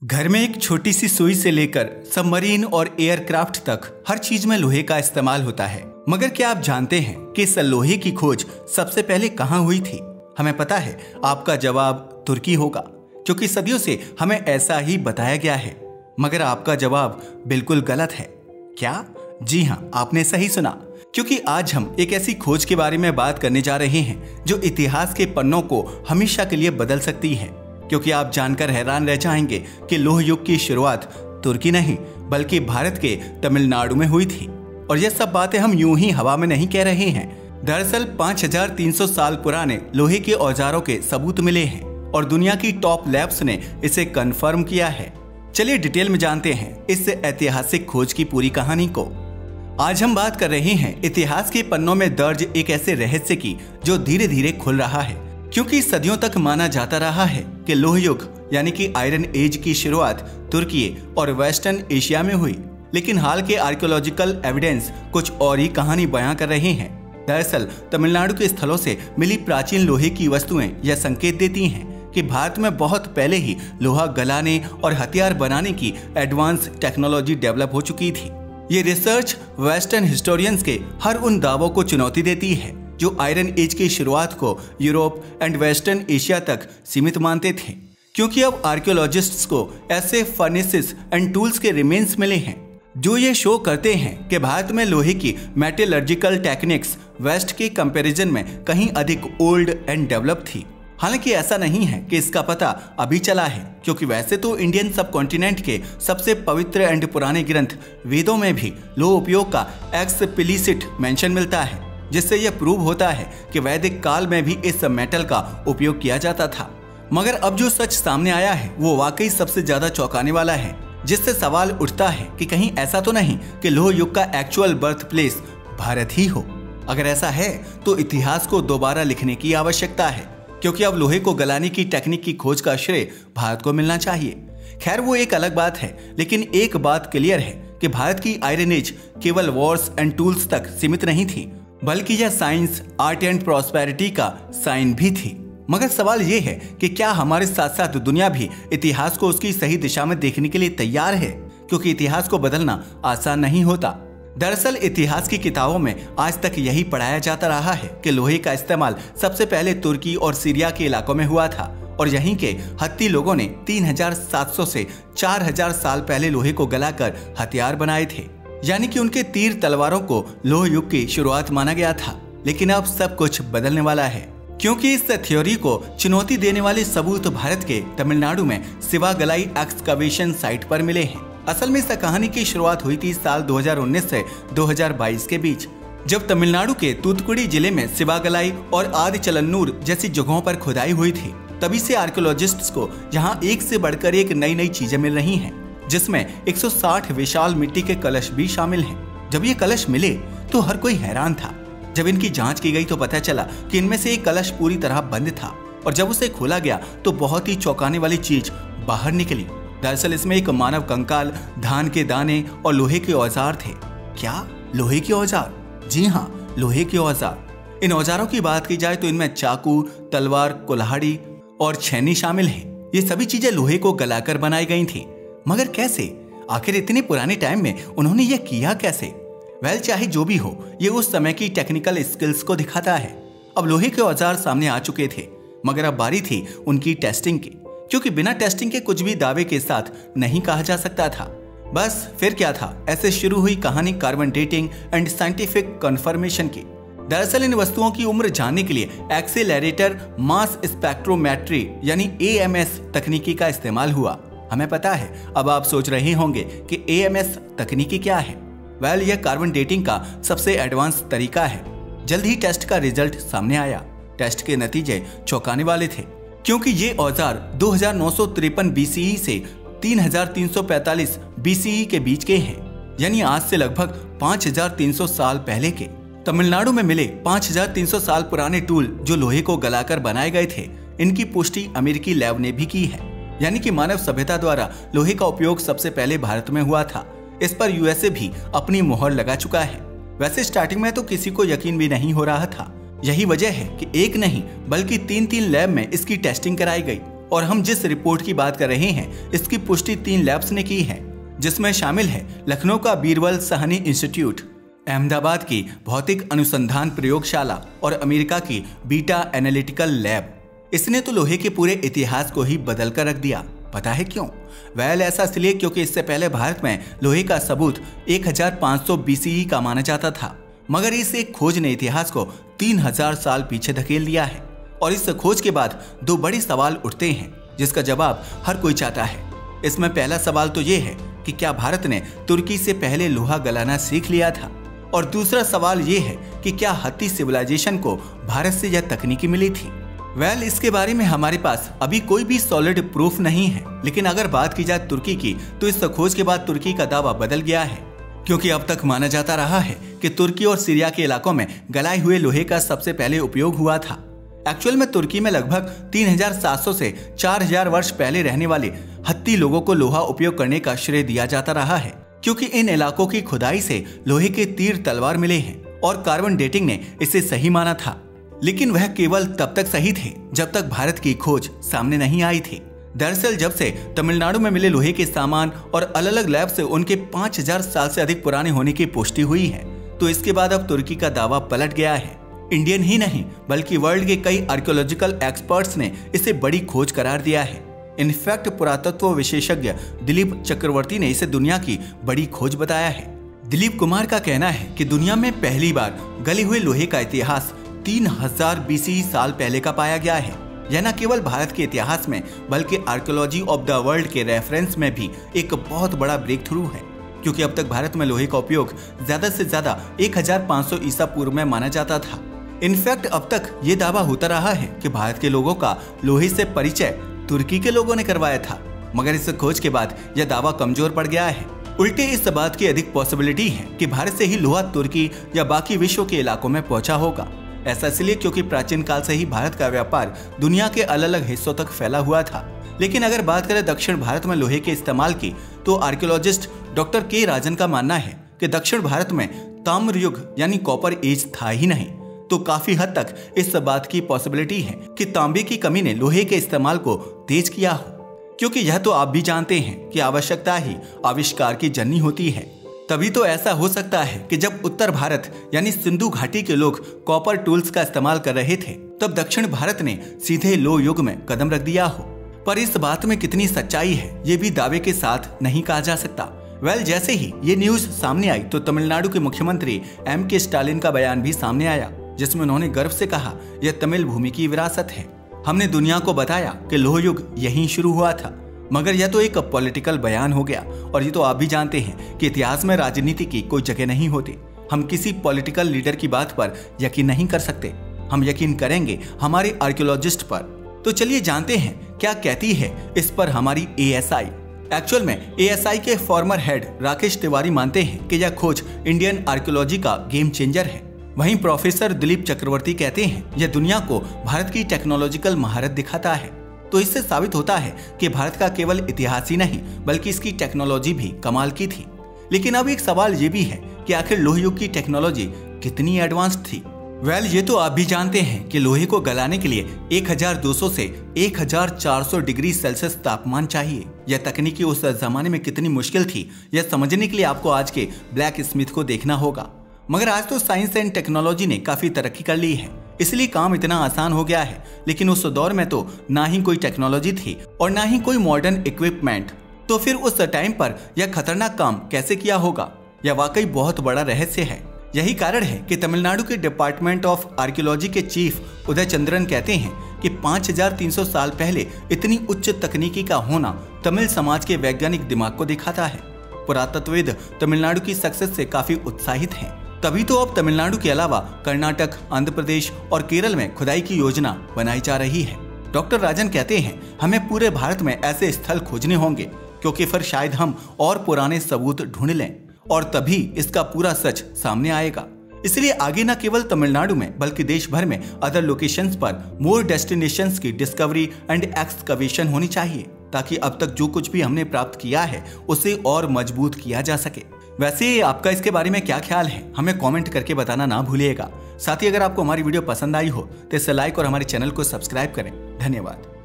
घर में एक छोटी सी सुई से लेकर सबमरीन और एयरक्राफ्ट तक हर चीज में लोहे का इस्तेमाल होता है। मगर क्या आप जानते हैं कि इस लोहे की खोज सबसे पहले कहाँ हुई थी? हमें पता है आपका जवाब तुर्की होगा, क्योंकि सदियों से हमें ऐसा ही बताया गया है। मगर आपका जवाब बिल्कुल गलत है। क्या? जी हाँ, आपने सही सुना, क्योंकि आज हम एक ऐसी खोज के बारे में बात करने जा रहे हैं जो इतिहास के पन्नों को हमेशा के लिए बदल सकती है। क्योंकि आप जानकर हैरान रह जाएंगे कि लौह युग की शुरुआत तुर्की नहीं बल्कि भारत के तमिलनाडु में हुई थी। और ये सब बातें हम यूं ही हवा में नहीं कह रहे हैं। दरअसल 5300 साल पुराने लोहे के औजारों के सबूत मिले हैं और दुनिया की टॉप लैब्स ने इसे कंफर्म किया है। चलिए डिटेल में जानते हैं इस ऐतिहासिक खोज की पूरी कहानी को। आज हम बात कर रहे हैं इतिहास के पन्नों में दर्ज एक ऐसे रहस्य की जो धीरे धीरे खुल रहा है। क्योंकि सदियों तक माना जाता रहा है कि लौह युग यानी कि आयरन एज की शुरुआत तुर्की और वेस्टर्न एशिया में हुई, लेकिन हाल के आर्कियोलॉजिकल एविडेंस कुछ और ही कहानी बयां कर रहे हैं। दरअसल तमिलनाडु के स्थलों से मिली प्राचीन लोहे की वस्तुएं यह संकेत देती हैं कि भारत में बहुत पहले ही लोहा गलाने और हथियार बनाने की एडवांस टेक्नोलॉजी डेवलप हो चुकी थी। ये रिसर्च वेस्टर्न हिस्टोरियंस के हर उन दावों को चुनौती देती है जो आयरन एज की शुरुआत को यूरोप एंड वेस्टर्न एशिया तक सीमित मानते थे। क्योंकि अब आर्कियोलॉजिस्ट्स को ऐसे फर्नेसेस एंड टूल्स के रिमेन्स मिले हैं जो ये शो करते हैं कि भारत में लोहे की मेटलर्जिकल टेक्निक्स वेस्ट के कंपैरिजन में कहीं अधिक ओल्ड एंड डेवलप थी। हालांकि ऐसा नहीं है कि इसका पता अभी चला है, क्योंकि वैसे तो इंडियन सबकॉन्टिनेंट के सबसे पवित्र एंड पुराने ग्रंथ वेदों में भी लोह उपयोग का एक्सप्लिसिट मेंशन मिलता है, जिससे यह प्रूव होता है कि वैदिक काल में भी इस मेटल का उपयोग किया जाता था। मगर अब जो सच सामने आया है वो वाकई सबसे ज्यादा चौंकाने वाला है, जिससे सवाल उठता है कि कहीं ऐसा तो नहीं कि लौह युग का एक्चुअल बर्थ प्लेस भारत ही हो। अगर ऐसा है तो इतिहास को दोबारा लिखने की आवश्यकता है, क्योंकि अब लोहे को गलाने की टेक्निक की खोज का श्रेय भारत को मिलना चाहिए। खैर वो एक अलग बात है, लेकिन एक बात क्लियर है कि भारत की आयरन एज केवल वॉर्स एंड टूल्स तक सीमित नहीं थी, बल्कि यह साइंस, आर्ट एंड प्रॉस्पेरिटी का साइन भी थी। मगर सवाल यह है कि क्या हमारे साथ साथ दुनिया भी इतिहास को उसकी सही दिशा में देखने के लिए तैयार है? क्योंकि इतिहास को बदलना आसान नहीं होता। दरअसल इतिहास की किताबों में आज तक यही पढ़ाया जाता रहा है कि लोहे का इस्तेमाल सबसे पहले तुर्की और सीरिया के इलाकों में हुआ था और यहीं के हत्ती लोगों ने 3700 से 4000 साल पहले लोहे को गलाकर हथियार बनाए थे। यानी कि उनके तीर तलवारों को लौह युग की शुरुआत माना गया था। लेकिन अब सब कुछ बदलने वाला है, क्योंकि इस थ्योरी को चुनौती देने वाले सबूत भारत के तमिलनाडु में सिवागलाई एक्सकवेशन साइट पर मिले हैं। असल में इस कहानी की शुरुआत हुई थी साल 2019 से 2022 के बीच, जब तमिलनाडु के तूतुकुड़ी जिले में सिवागलाई और आदिचलन्नूर जैसी जगहों पर खुदाई हुई थी। तभी से आर्कियोलॉजिस्ट्स को यहाँ एक से बढ़कर एक नई नई चीजें मिल रही हैं, जिसमें 160 विशाल मिट्टी के कलश भी शामिल हैं। जब ये कलश मिले तो हर कोई हैरान था। जब इनकी जांच की गई तो पता चला कि इनमें से एक कलश पूरी तरह बंद था, और जब उसे खोला गया तो बहुत ही चौंकाने वाली चीज बाहर निकली। दरअसल इसमें एक मानव कंकाल, धान के दाने और लोहे के औजार थे। क्या? लोहे के औजार? जी हाँ, लोहे के औजार। इन औजारों की बात की जाए तो इनमें चाकू, तलवार, कुल्हाड़ी और छेनी शामिल है। ये सभी चीजें लोहे को गलाकर बनाई गई थी। मगर कैसे? आखिर इतने पुराने टाइम में उन्होंने यह किया कैसे? वेल, चाहे जो भी हो, ये उस समय की टेक्निकल स्किल्स को दिखाता है। अब लोहे के औजार सामने आ चुके थे, मगर अब बारी थी उनकी टेस्टिंग की, क्योंकि बिना टेस्टिंग के कुछ भी दावे के साथ नहीं कहा जा सकता था। बस फिर क्या था, ऐसे शुरू हुई कहानी carbon dating and scientific confirmation की। दरअसल इन वस्तुओं की उम्र जानने के लिए एक्सेलरेटर मास स्पेक्ट्रोमेट्री यानी AMS तकनीकी का इस्तेमाल हुआ। हमें पता है। अब आप सोच रहे होंगे कि AMS तकनीकी क्या है? वेल, यह कार्बन डेटिंग का सबसे एडवांस तरीका है। जल्द ही टेस्ट का रिजल्ट सामने आया। टेस्ट के नतीजे चौंकाने वाले थे, क्योंकि ये औजार 2953 BCE से 3345 BCE के बीच के हैं, यानी आज से लगभग 5300 साल पहले के। तमिलनाडु में मिले 5300 साल पुराने टूल जो लोहे को गलाकर बनाए गए थे, इनकी पुष्टि अमेरिकी लैब ने भी की है। यानी कि मानव सभ्यता द्वारा लोहे का उपयोग सबसे पहले भारत में हुआ था। इस पर USA भी अपनी मोहर लगा चुका है। वैसे स्टार्टिंग में तो किसी को यकीन भी नहीं हो रहा था। यही वजह है कि एक नहीं बल्कि 3 लैब में इसकी टेस्टिंग कराई गई और हम जिस रिपोर्ट की बात कर रहे हैं इसकी पुष्टि 3 लैब्स ने की है, जिसमें शामिल है लखनऊ का बीरबल साहनी इंस्टीट्यूट, अहमदाबाद की भौतिक अनुसंधान प्रयोगशाला और अमेरिका की बीटा एनालिटिकल लैब। इसने तो लोहे के पूरे इतिहास को ही बदल कर रख दिया। पता है क्यों? वेल, ऐसा इसलिए क्योंकि इससे पहले भारत में लोहे का सबूत 1500 BCE का माना जाता था, मगर इस एक खोज ने इतिहास को 3000 साल पीछे धकेल दिया है। और इस खोज के बाद 2 बड़े सवाल उठते हैं जिसका जवाब हर कोई चाहता है। इसमें पहला सवाल तो ये है कि क्या भारत ने तुर्की से पहले लोहा गलाना सीख लिया था, और दूसरा सवाल ये है कि क्या हत्ती सिविलाइजेशन को भारत से यह तकनीकी मिली थी। वेल, इसके बारे में हमारे पास अभी कोई भी सॉलिड प्रूफ नहीं है, लेकिन अगर बात की जाए तुर्की की तो इस खोज के बाद तुर्की का दावा बदल गया है, क्योंकि अब तक माना जाता रहा है कि तुर्की और सीरिया के इलाकों में गलाए हुए लोहे का सबसे पहले उपयोग हुआ था। एक्चुअल में तुर्की में लगभग 3700 से 4000 वर्ष पहले रहने वाले हत्ती लोगों को लोहा उपयोग करने का श्रेय दिया जाता रहा है, क्योंकि इन इलाकों की खुदाई से लोहे के तीर तलवार मिले हैं और कार्बन डेटिंग ने इसे सही माना था। लेकिन वह केवल तब तक सही थे जब तक भारत की खोज सामने नहीं आई थी। दरअसल जब से तमिलनाडु में मिले लोहे के सामान और अलग अलग लैब से उनके 5000 साल से अधिक पुराने होने की पुष्टि हुई है, तो इसके बाद अब तुर्की का दावा पलट गया है। इंडियन ही नहीं बल्कि वर्ल्ड के कई आर्कियोलॉजिकल एक्सपर्ट्स ने इसे बड़ी खोज करार दिया है। इनफैक्ट पुरातत्व विशेषज्ञ दिलीप चक्रवर्ती ने इसे दुनिया की बड़ी खोज बताया है। दिलीप कुमार का कहना है कि दुनिया में पहली बार गले हुए लोहे का इतिहास 3000 BCE साल पहले का पाया गया है। यह न केवल भारत के इतिहास में बल्कि आर्कियोलॉजी ऑफ द वर्ल्ड के रेफरेंस में भी एक बहुत बड़ा ब्रेक थ्रू है, क्योंकि अब तक भारत में लोहे का उपयोग ज्यादा से ज्यादा 1500 ईसा पूर्व में माना जाता था। इनफैक्ट अब तक ये दावा होता रहा है कि भारत के लोगों का लोहे से परिचय तुर्की के लोगों ने करवाया था, मगर इस खोज के बाद यह दावा कमजोर पड़ गया है। उल्टे इस बात की अधिक पॉसिबिलिटी है कि भारत से ही लोहा तुर्की या बाकी विश्व के इलाकों में पहुंचा होगा। ऐसा इसलिए क्योंकि प्राचीन काल से ही भारत का व्यापार दुनिया के अलग अलग हिस्सों तक फैला हुआ था। लेकिन अगर बात करें दक्षिण भारत में लोहे के इस्तेमाल की, तो आर्कियोलॉजिस्ट डॉक्टर के राजन का मानना है कि दक्षिण भारत में ताम्र युग यानी कॉपर एज था ही नहीं, तो काफी हद तक इस बात की पॉसिबिलिटी है कि तांबे की कमी ने लोहे के इस्तेमाल को तेज किया हो, क्योंकि यह तो आप भी जानते हैं कि आवश्यकता ही आविष्कार की जननी होती है। तभी तो ऐसा हो सकता है कि जब उत्तर भारत यानी सिंधु घाटी के लोग कॉपर टूल्स का इस्तेमाल कर रहे थे, तब दक्षिण भारत ने सीधे लोह युग में कदम रख दिया हो। पर इस बात में कितनी सच्चाई है ये भी दावे के साथ नहीं कहा जा सकता। वेल, जैसे ही ये न्यूज सामने आई तो तमिलनाडु के मुख्यमंत्री M.K. स्टालिन का बयान भी सामने आया, जिसमें उन्होंने गर्व से कहा, यह तमिल भूमि की विरासत है। हमने दुनिया को बताया कि लोह युग यहीं शुरू हुआ था। मगर यह तो एक पॉलिटिकल बयान हो गया, और ये तो आप भी जानते हैं कि इतिहास में राजनीति की कोई जगह नहीं होती। हम किसी पॉलिटिकल लीडर की बात पर यकीन नहीं कर सकते, हम यकीन करेंगे हमारे आर्कियोलॉजिस्ट पर। तो चलिए जानते हैं क्या कहती है इस पर हमारी ASI। एक्चुअल में ASI के फॉर्मर हेड राकेश तिवारी मानते हैं कि यह खोज इंडियन आर्कियोलॉजी का गेम चेंजर है। वहीं प्रोफेसर दिलीप चक्रवर्ती कहते हैं यह दुनिया को भारत की टेक्नोलॉजिकल महारत दिखाता है। तो इससे साबित होता है कि भारत का केवल इतिहास ही नहीं बल्कि इसकी टेक्नोलॉजी भी कमाल की थी। लेकिन अब एक सवाल ये भी है कि आखिर लोह युग की टेक्नोलॉजी कितनी एडवांस्ड थी। वेल, ये तो आप भी जानते हैं कि लोहे को गलाने के लिए 1200 से 1400 डिग्री सेल्सियस तापमान चाहिए। यह तकनीकी उस जमाने में कितनी मुश्किल थी, यह समझने के लिए आपको आज के ब्लैक स्मिथ को देखना होगा। मगर आज तो साइंस एंड टेक्नोलॉजी ने काफी तरक्की कर ली है, इसलिए काम इतना आसान हो गया है। लेकिन उस दौर में तो ना ही कोई टेक्नोलॉजी थी और ना ही कोई मॉडर्न इक्विपमेंट, तो फिर उस टाइम पर यह खतरनाक काम कैसे किया होगा, यह वाकई बहुत बड़ा रहस्य है। यही कारण है कि तमिलनाडु के डिपार्टमेंट ऑफ आर्कियोलॉजी के चीफ उदय चंद्रन कहते हैं कि 5300 साल पहले इतनी उच्च तकनीकी का होना तमिल समाज के वैज्ञानिक दिमाग को दिखाता है। पुरातत्वविद तमिलनाडु की सक्सेस से काफी उत्साहित हैं। तभी तो अब तमिलनाडु के अलावा कर्नाटक, आंध्र प्रदेश और केरल में खुदाई की योजना बनाई जा रही है। डॉक्टर राजन कहते हैं हमें पूरे भारत में ऐसे स्थल खोजने होंगे, क्योंकि फिर शायद हम और पुराने सबूत ढूंढ लें और तभी इसका पूरा सच सामने आएगा। इसलिए आगे न केवल तमिलनाडु में बल्कि देश भर में अदर लोकेशंस पर मोर डेस्टिनेशंस की डिस्कवरी एंड एक्सकवेशन होनी चाहिए, ताकि अब तक जो कुछ भी हमने प्राप्त किया है उसे और मजबूत किया जा सके। वैसे आपका इसके बारे में क्या ख्याल है, हमें कमेंट करके बताना ना भूलिएगा। साथ ही अगर आपको हमारी वीडियो पसंद आई हो तो इसे लाइक और हमारे चैनल को सब्सक्राइब करें। धन्यवाद।